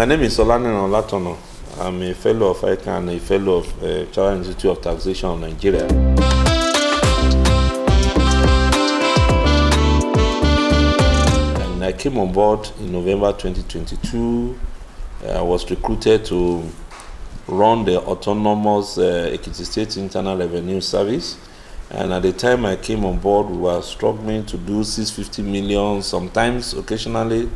My name is Olaniran Olatona. I'm a fellow of ICANN and a fellow of Chartered Institute of Taxation of Nigeria. And I came on board in November 2022. I was recruited to run the autonomous Ekiti State Internal Revenue Service. And at the time I came on board, we were struggling to do 650 million. Sometimes, occasionally,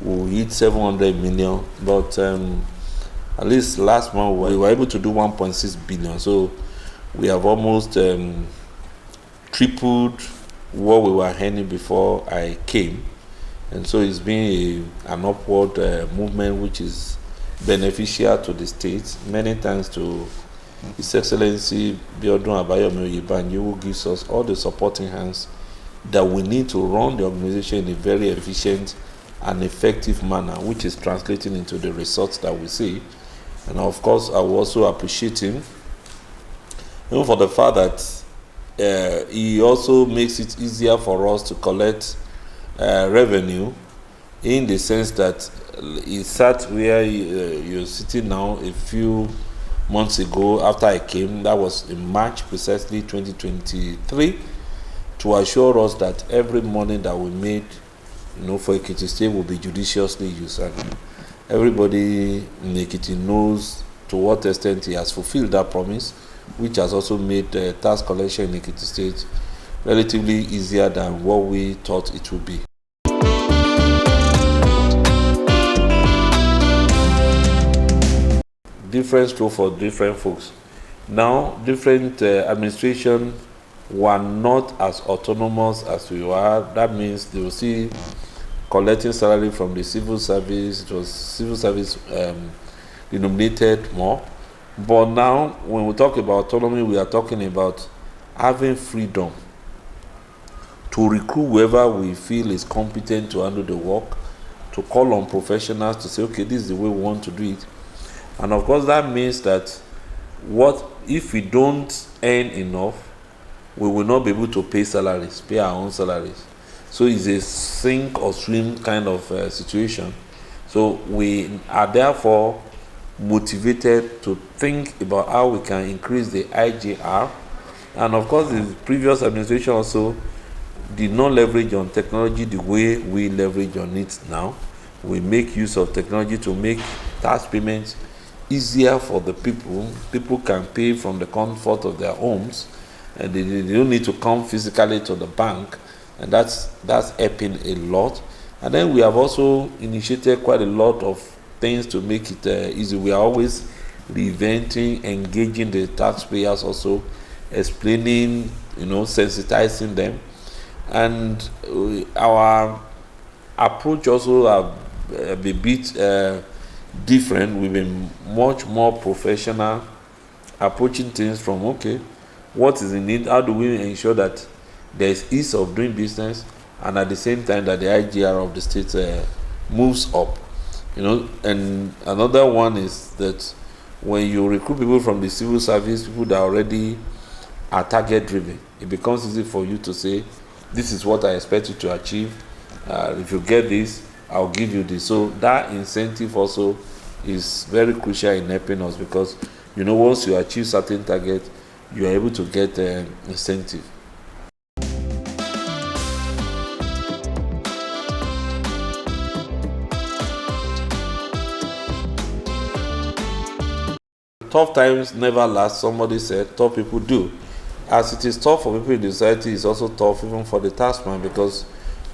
we hit 700 million. But at least last month, we were able to do 1.6 billion. So we have almost tripled what we were earning before I came. And so it's been an upward movement which is beneficial to the state. Many thanks to His Excellency Biodun Abayomi Oyebanji, who gives us all the supporting hands that we need to run the organization in a very efficient and effective manner, which is translating into the results that we see. And of course, I will also appreciate him, even for the fact that he also makes it easier for us to collect revenue, in the sense that he sat where you're sitting now a few months ago after I came. That was in March precisely 2023, to assure us that every money that we made, for Ekiti State will be judiciously used. And everybody in Ekiti knows to what extent he has fulfilled that promise, which has also made tax collection in Ekiti State relatively easier than what we thought it would be. Different stroke for different folks. Now, different administration were not as autonomous as we were. That means they will see collecting salary from the civil service. It was civil service denominated more. But now, when we talk about autonomy, we are talking about having freedom to recruit whoever we feel is competent to handle the work, to call on professionals to say, okay, this is the way we want to do it. And of course, that means that what if we don't earn enough, we will not be able to pay salaries, pay our own salaries. So it's a sink or swim kind of situation. So we are therefore motivated to think about how we can increase the IGR. And of course, the previous administration also did not leverage on technology the way we leverage on it now. We make use of technology to make tax payments easier for the people. People can pay from the comfort of their homes, and they don't need to come physically to the bank, and that's helping a lot. And then we have also initiated quite a lot of things to make it easy. We are always reinventing, engaging the taxpayers, also explaining, sensitizing them. And our approach also have a bit different. We've been much more professional, approaching things from, okay, what is in need? How do we ensure that there is ease of doing business, and at the same time that the IGR of the state moves up? And another one is that when you recruit people from the civil service, people that already are target driven, it becomes easy for you to say, this is what I expect you to achieve. If you get this, I'll give you this. So that incentive also is very crucial in helping us, because once you achieve certain target, you are able to get incentive. Tough times never last. Somebody said tough people do. As it is tough for people in the society, it's also tough even for the taxman, because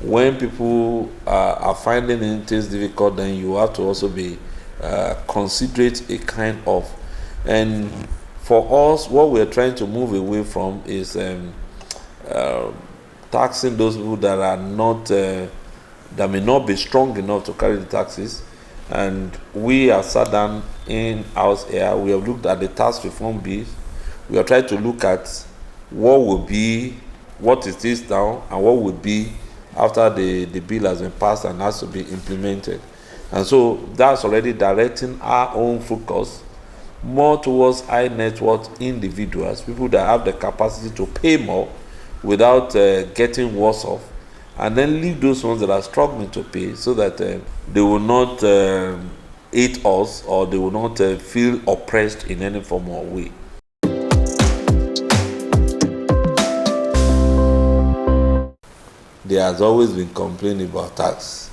when people are finding things difficult, then you have to also be considerate a kind of. And for us, what we're trying to move away from is taxing those people that are not, that may not be strong enough to carry the taxes. And we are sat down in-house here. We have looked at the tax reform bill. We are trying to look at what is this now, and what would be after the bill has been passed and has to be implemented. And so that's already directing our own focus more towards high net worth individuals, people that have the capacity to pay more without getting worse off, and then leave those ones that are struggling to pay, so that they will not hate us, or they will not feel oppressed in any form or way. There has always been complaining about tax.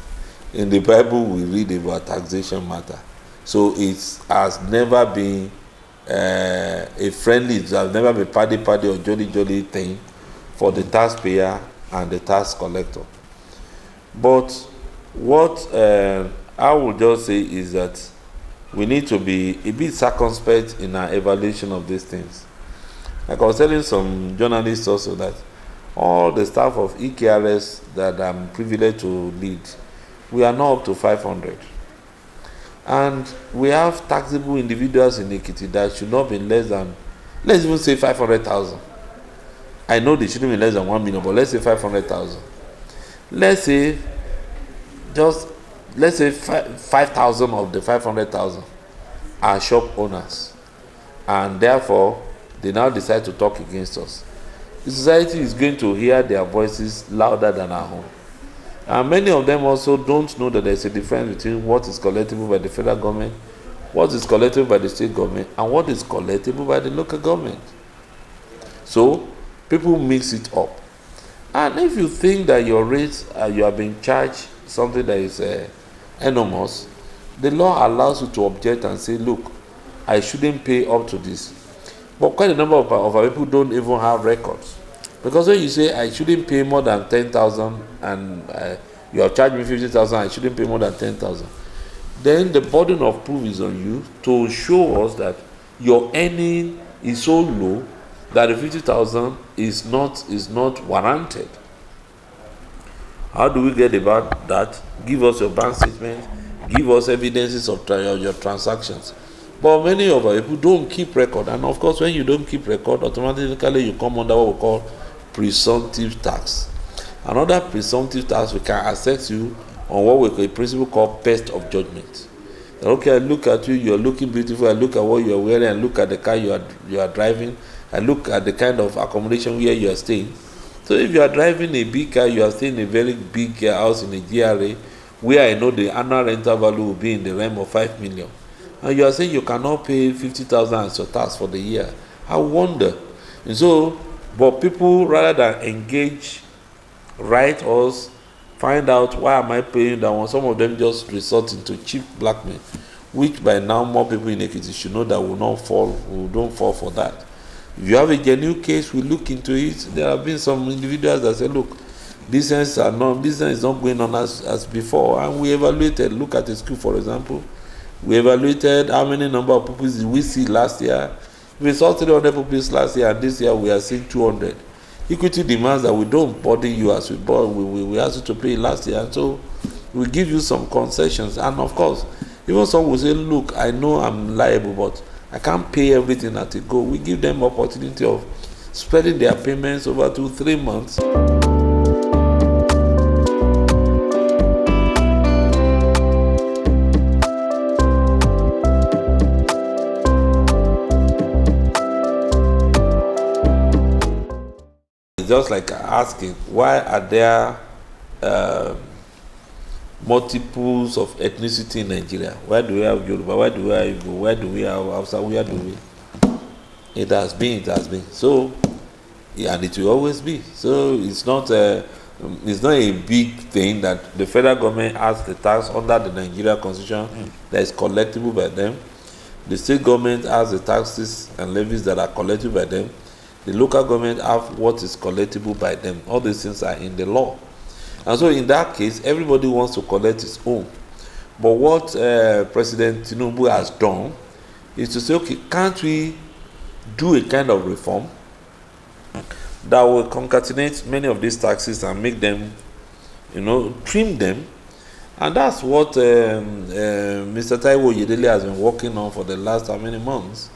In the Bible, we read about taxation matter. So it has never been a friendly, it has never been paddy or jolly thing for the taxpayer and the tax collector. But what I would just say is that we need to be a bit circumspect in our evaluation of these things. Like I was telling some journalists also that all the staff of EKRS that I'm privileged to lead, we are now up to 500. And we have taxable individuals in Ekiti that should not be less than, let's even say 500,000. I know they shouldn't be less than 1 million, but let's say 500,000. Let's say 5,000 of the 500,000 are shop owners, and therefore they now decide to talk against us. The society is going to hear their voices louder than our own. And many of them also don't know that there's a difference between what is collectible by the federal government, what is collectible by the state government, and what is collectible by the local government. So people mix it up. And if you think that your rates, you are being charged something that is enormous, the law allows you to object and say, look, I shouldn't pay up to this. But quite a number of our people don't even have records. Because when you say, I shouldn't pay more than 10,000 and you have charged me 50,000, I shouldn't pay more than 10,000, then the burden of proof is on you to show us that your earning is so low that the 50,000 is not warranted. How do we get about that? Give us your bank statement, give us evidences of your transactions. But many of our people don't keep record, and of course when you don't keep record, automatically you come under what we call presumptive tax. Another presumptive tax we can assess you on what we call a principle called pest of judgment. Okay, I look at you, you're looking beautiful, I look at what you're wearing, I look at the car you are driving, I look at the kind of accommodation where you are staying. So if you are driving a big car, you are staying in a very big house in a GRA, where I know the annual rental value will be in the realm of 5 million. And you are saying you cannot pay 50,000 as your tax for the year. I wonder. And so, but people, rather than engage, write us, find out why am I paying that one. Some of them just resort into cheap blackmail, which by now more people in Ekiti should know that we don't fall for that. If you have a genuine case, we look into it. There have been some individuals that say, look, business is not going on as before, and we evaluated. Look at the school, for example. We evaluated how many number of pupils did we see last year. We saw 300 pupils last year, and this year we are seeing 200. Equity demands that we don't burden you as we asked you to pay last year, so we give you some concessions. And of course, even some will say, look, I know I'm liable, but I can't pay everything at a go. We give them opportunity of spreading their payments over 2-3 months. It's just like asking, why are there multiples of ethnicity in Nigeria? Why do we have Yoruba? Why do we have Igbo? Why do we have Hausa? Where do we? It has been. So, yeah, and it will always be. So it's not a big thing that the federal government has the tax under the Nigeria Constitution that is collectible by them. The state government has the taxes and levies that are collectible by them. The local government have what is collectible by them. All these things are in the law. And so in that case, everybody wants to collect his own. But what President Tinubu has done is to say, okay, can't we do a kind of reform that will concatenate many of these taxes and make them, trim them? And that's what Mr. Taiwo Yedele has been working on for the last how many months,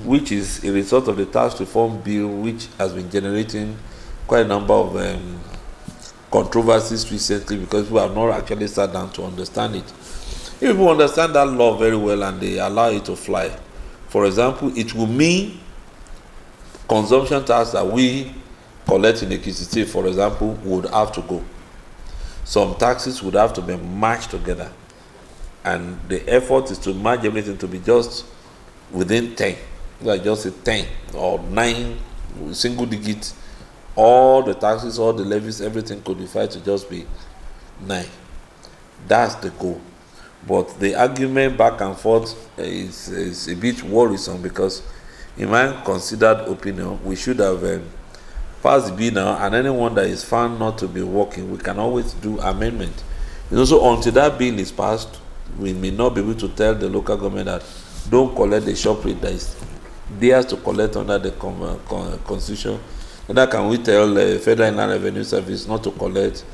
which is a result of the tax reform bill, which has been generating quite a number of controversies recently because people have not actually sat down to understand it. If people understand that law very well and they allow it to fly, for example, it will mean consumption tax that we collect in Ekiti State, for example, would have to go. Some taxes would have to be matched together. and the effort is to merge everything to be just within 10. Like just a 10 or 9 single digit, all the taxes, all the levies, everything codified to just be 9. That's the goal. But the argument back and forth is a bit worrisome, because in my considered opinion, we should have passed the bill now, and anyone that is found not to be working, we can always do amendment. So until that bill is passed, we may not be able to tell the local government that don't collect the shop rate that is theirs to collect under the constitution. Neither can we tell the Federal Inland Revenue Service not to collect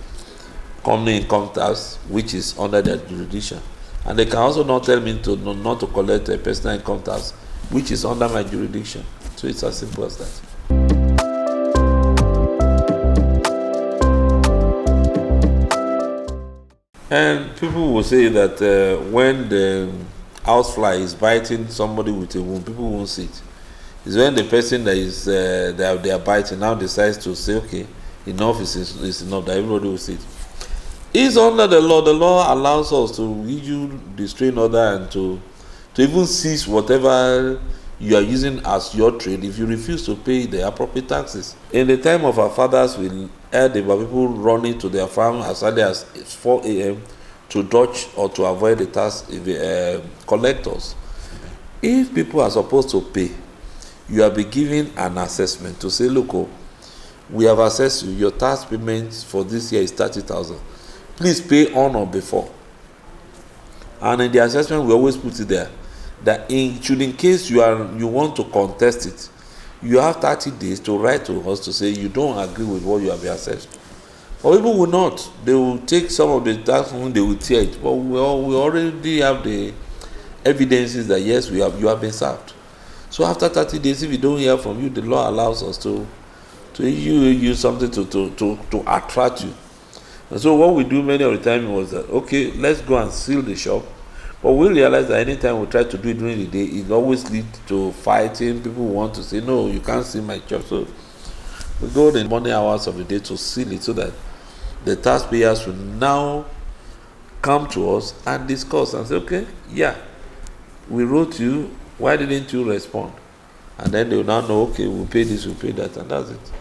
company income tax, which is under their jurisdiction. And they can also not tell me not to collect a personal income tax, which is under my jurisdiction. So it's as simple as that. And people will say that when the housefly is biting somebody with a wound, people won't see it. It's when the person that is they are biting now decides to say, okay, enough is enough, that everybody will see it. It's under the law. The law allows us to issue the restraining order and to even seize whatever you are using as your trade if you refuse to pay the appropriate taxes. In the time of our fathers, we heard about people running to their farm as early as 4 a.m. to dodge or to avoid the tax collectors. If people are supposed to pay, you have been given an assessment to say, look, we have assessed you, your tax payment for this year is 30,000. Please pay on or before. And in the assessment, we always put it there that in case you want to contest it, you have 30 days to write to us to say you don't agree with what you have been assessed. But people will not. They will take some of the tax and they will tear it. But we already have the evidences that yes, you have been served. So after 30 days, if we don't hear from you, the law allows us to use something to attract you. And so what we do many of the time was that, okay, let's go and seal the shop. But we realize that anytime we try to do it during the day, it always leads to fighting. People want to say, no, you can't seal my shop. So we go in the morning hours of the day to seal it so that the taxpayers will now come to us and discuss and say, okay, yeah, we wrote you, why didn't you respond? And then they will now know, okay, we'll pay this, we'll pay that, and that's it.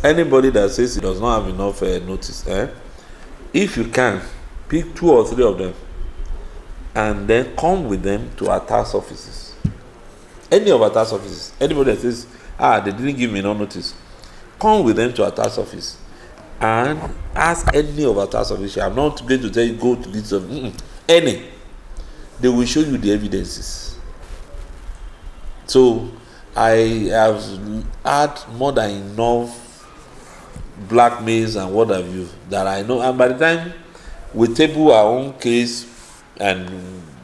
Anybody that says he does not have enough notice, if you can, pick 2 or 3 of them and then come with them to our tax offices. Any of our tax offices. Anybody that says, they didn't give me no notice, come with them to our tax office and ask any of our tax offices. I'm not going to tell you go to this any. They will show you the evidences. So I have had more than enough blackmails and what have you that I know, and by the time we table our own case and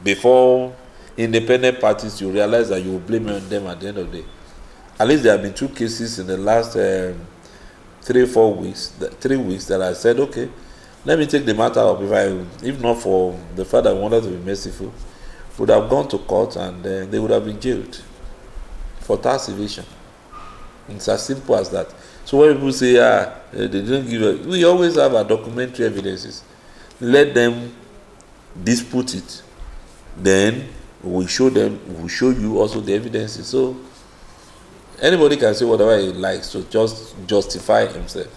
before independent parties, you realize that you will blame them at the end of the day. At least there have been 2 cases in the last 3 weeks that I said, okay, let me take the matter up. If not for the fact that I wanted to be merciful, would have gone to court and they would have been jailed for tax evasion. It's as simple as that. So when people say, they didn't give it, we always have our documentary evidences. Let them dispute it. Then we show you also the evidences. So anybody can say whatever he likes to just justify himself.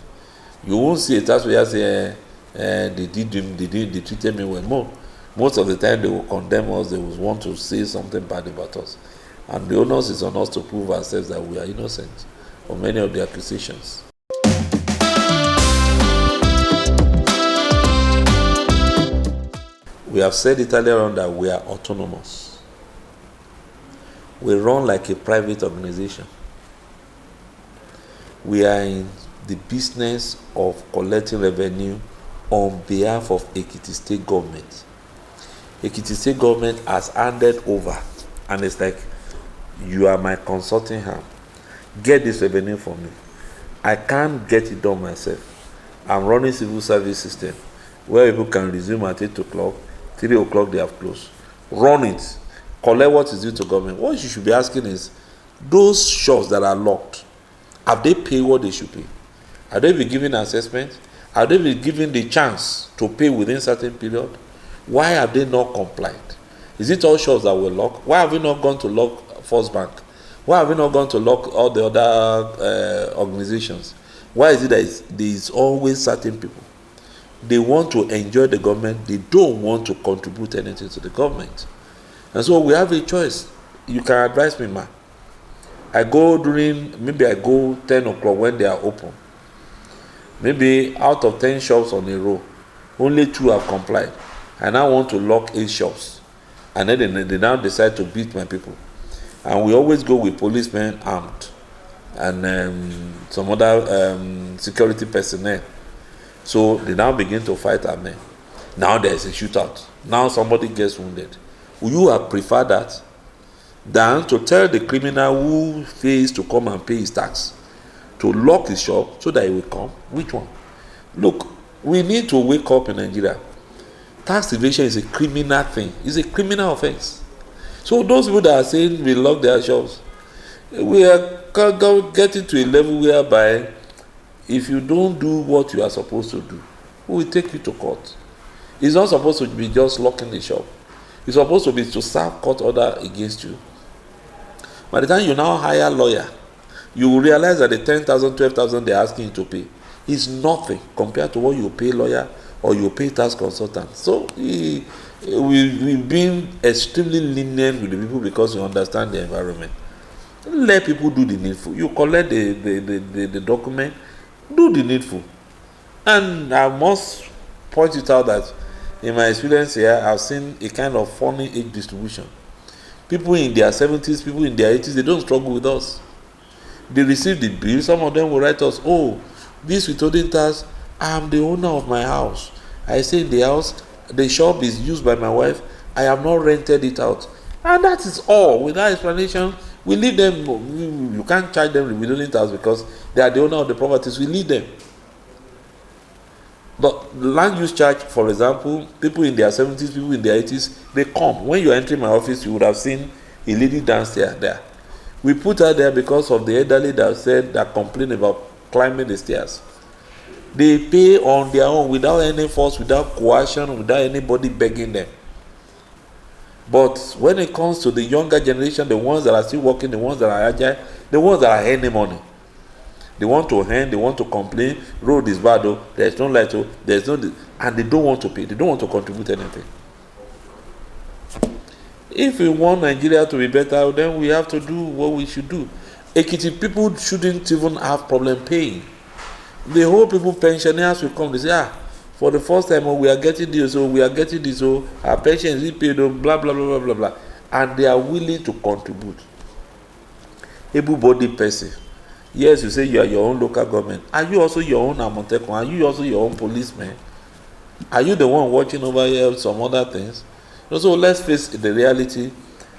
You won't see a taxpayer say, they treated me well. Most of the time they will condemn us, they will want to say something bad about us. And the onus is on us to prove ourselves that we are innocent of many of the accusations. We have said it earlier on that we are autonomous. We run like a private organization. We are in the business of collecting revenue on behalf of Ekiti State Government. Ekiti State Government has handed over, and it's like, you are my consulting arm. Get this revenue for me. I can't get it done myself. I'm running civil service system where people can resume at 8 o'clock, 3 o'clock they have closed. Run it. Collect what is due to government. What you should be asking is, those shops that are locked, have they paid what they should pay? Have they been given assessment? Have they been given the chance to pay within certain period? Why have they not complied? Is it all shops that were locked? Why have we not gone to lock First Bank? Why have we not gone to lock all the other organizations? Why is it that there is always certain people? They want to enjoy the government. They don't want to contribute anything to the government. And so we have a choice. You can advise me, ma. Maybe I go 10 o'clock when they are open. Maybe out of 10 shops on a row, only 2 have complied. And I want to lock 8 shops. And then they now decide to beat my people. And we always go with policemen armed and some other security personnel. So they now begin to fight our men. Now there's a shootout. Now somebody gets wounded. Would you have preferred that than to tell the criminal who fails to come and pay his tax to lock his shop so that he will come? Which one? Look, we need to wake up in Nigeria. Tax evasion is a criminal thing. It's a criminal offense. So those people that are saying we lock their shops, we are getting to a level whereby if you don't do what you are supposed to do, we will take you to court. It's not supposed to be just locking the shop. It's supposed to be to serve court order against you. By the time you now hire a lawyer, you will realize that the 10,000, 12,000 they're asking you to pay is nothing compared to what you pay lawyer or you pay tax consultant. So we've been extremely lenient with the people because we understand the environment. Let people do the needful. You collect the document, do the needful. And I must point it out that in my experience here, I've seen a kind of funny age distribution. People in their 70s, people in their 80s, they don't struggle with us. They receive the bill. Some of them will write us, oh, this withholding tax, I'm the owner of my house. I stay in the house. The shop is used by my wife. I have not rented it out. And that is all. Without explanation, we leave them. You can't charge them the withholding tax because they are the owner of the properties. We leave them. But land use charge, for example, people in their 70s, people in their 80s, they come. When you enter my office, you would have seen a lady downstairs there. We put her there because of the elderly that complain about climbing the stairs. They pay on their own without any force, without coercion, without anybody begging them. But when it comes to the younger generation, the ones that are still working, the ones that are agile, the ones that are earning money, they want to earn, they want to complain, road is bad, oh, there's no light, oh, there's no, and they don't want to pay, they don't want to contribute anything. If we want Nigeria to be better, then we have to do what we should do. Ekiti people shouldn't even have problem paying. The whole people, pensioners will come, they say, for the first time, oh, we are getting this, oh, we are getting this, oh, our pension is paid, oh, blah, blah, blah, blah, blah, blah. And they are willing to contribute. Able-bodied person. Yes, you say you are your own local government. Are you also your own Amotekun? Are you also your own policeman? Are you the one watching over here some other things? So let's face the reality.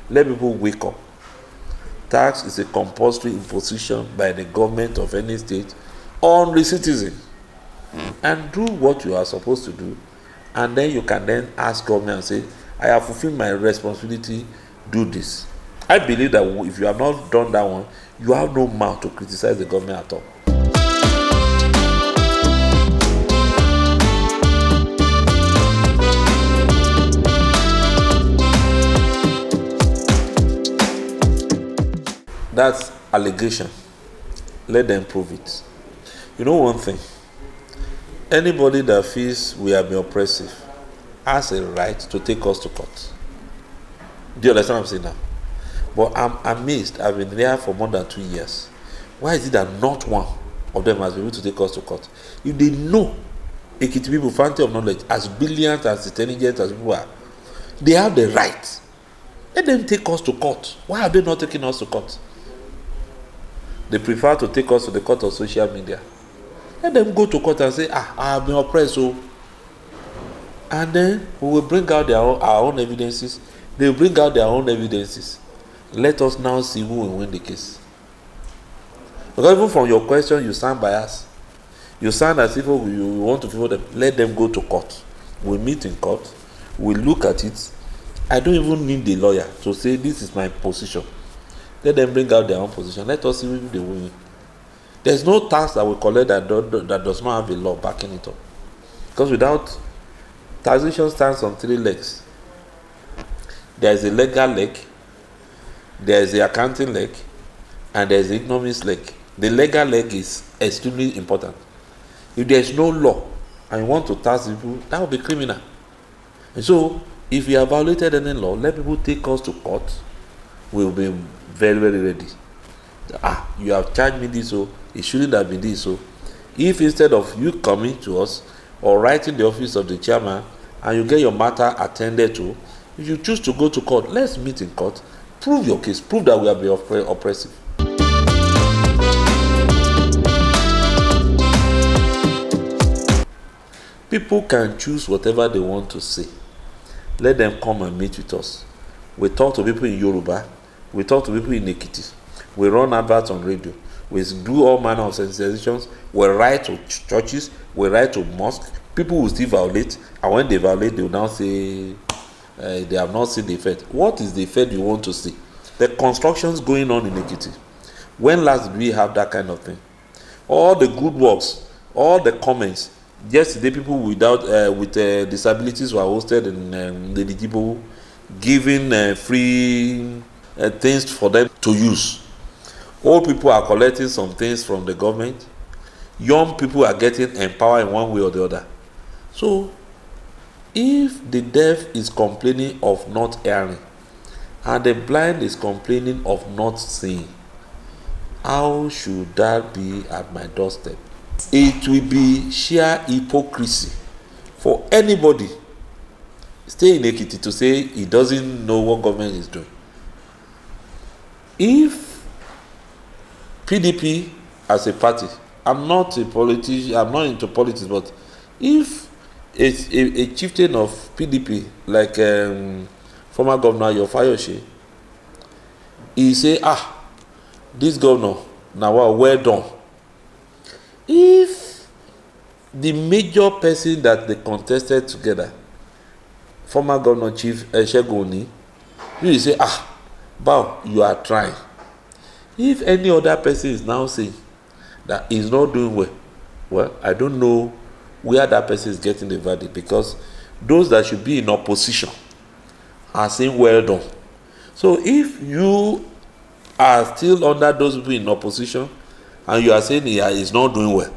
Let people wake up. Tax is a compulsory imposition by the government of any state on the citizen. And do what you are supposed to do. And then you can then ask government and say, I have fulfilled my responsibility, do this. I believe that if you have not done that one, you have no mouth to criticize the government at all. That's allegation. Let them prove it. You know one thing? Anybody that feels we have been oppressive has a right to take us to court. Do you understand what I'm saying now? But I'm amazed. I've been there for more than 2 years. Why is it that not one of them has been able to take us to court? If they know Ekiti people, fountain of knowledge, as brilliant, as intelligent as people are, they have the right. Let them take us to court. Why are they not taking us to court? They prefer to take us to the court of social media. Let them go to court and say, I have been oppressed, so. And then we will bring out our own evidences. They will bring out their own evidences. Let us now see who will win the case. Because even from your question, you sound biased. You sound as if you want to favor them. Let them go to court. We meet in court. We look at it. I don't even need the lawyer to say this is my position. Let them bring out their own position. Let us see if they win. There's no tax that we collect that does not have a law backing it up. Because without taxation stands on 3 legs. There is a legal leg, there is the accounting leg, and there is the economics leg. The legal leg is extremely important. If there is no law and you want to tax people, that will be criminal. And so, if you have violated any law, let people take us to court. We will be very, very ready. You have charged me this, so it shouldn't have been this. So, if instead of you coming to us or writing the office of the chairman and you get your matter attended to, if you choose to go to court, let's meet in court, prove your case, prove that we have been oppressive. People can choose whatever they want to say. Let them come and meet with us. We talk to people in Yoruba, we talk to people in Ekiti, we run adverts on radio, we do all manner of sensitizations, we write to churches, we write to mosques. People will still violate, and when they violate, they will now say they have not seen the effect. What is the effect you want to see? The constructions going on in Ekiti. When last did we have that kind of thing? All the good works, all the comments. Yesterday, people with disabilities were hosted in the Digibo, giving free things for them to use. Old people are collecting some things from the government. Young people are getting empowered in one way or the other. So, if the deaf is complaining of not hearing, and the blind is complaining of not seeing, how should that be at my doorstep? It will be sheer hypocrisy for anybody stay in Ekiti to say he doesn't know what government is doing. If PDP as a party, I'm not a politician, I'm not into politics, but if it's a chieftain of PDP like former governor Yofayoshe, he say, this governor, now well done. If the major person that they contested together, former governor Chief Shegoni, you say, Bow, you are trying. If any other person is now saying that he's not doing well, I don't know where that person is getting the verdict, because those that should be in opposition are saying well done. So if you are still under those people in opposition and you are saying he is not doing well,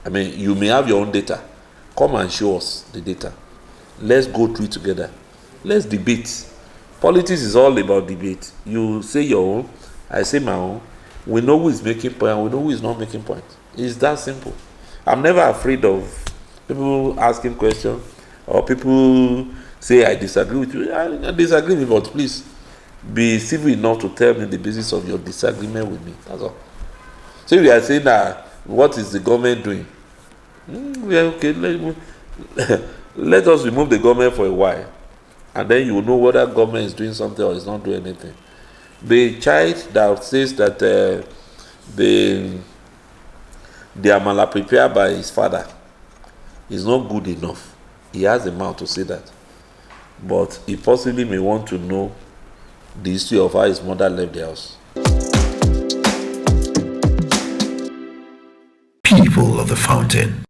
I mean, you may have your own data. Come and show us the data. Let's go through it together. Let's debate. Politics is all about debate. You say your own, I say my own. We know who is making point and we know who is not making point. It's that simple. I'm never afraid of people asking questions or people say I disagree with you. I disagree with you, but please be civil enough to tell me the basis of your disagreement with me. That's all. So if you are saying that, what is the government doing? Okay, let us remove the government for a while, and then you will know whether government is doing something or is not doing anything. The child that says that they are malprepared by his father is not good enough. He has a mouth to say that, but he possibly may want to know the history of how his mother left the house. People of the fountain.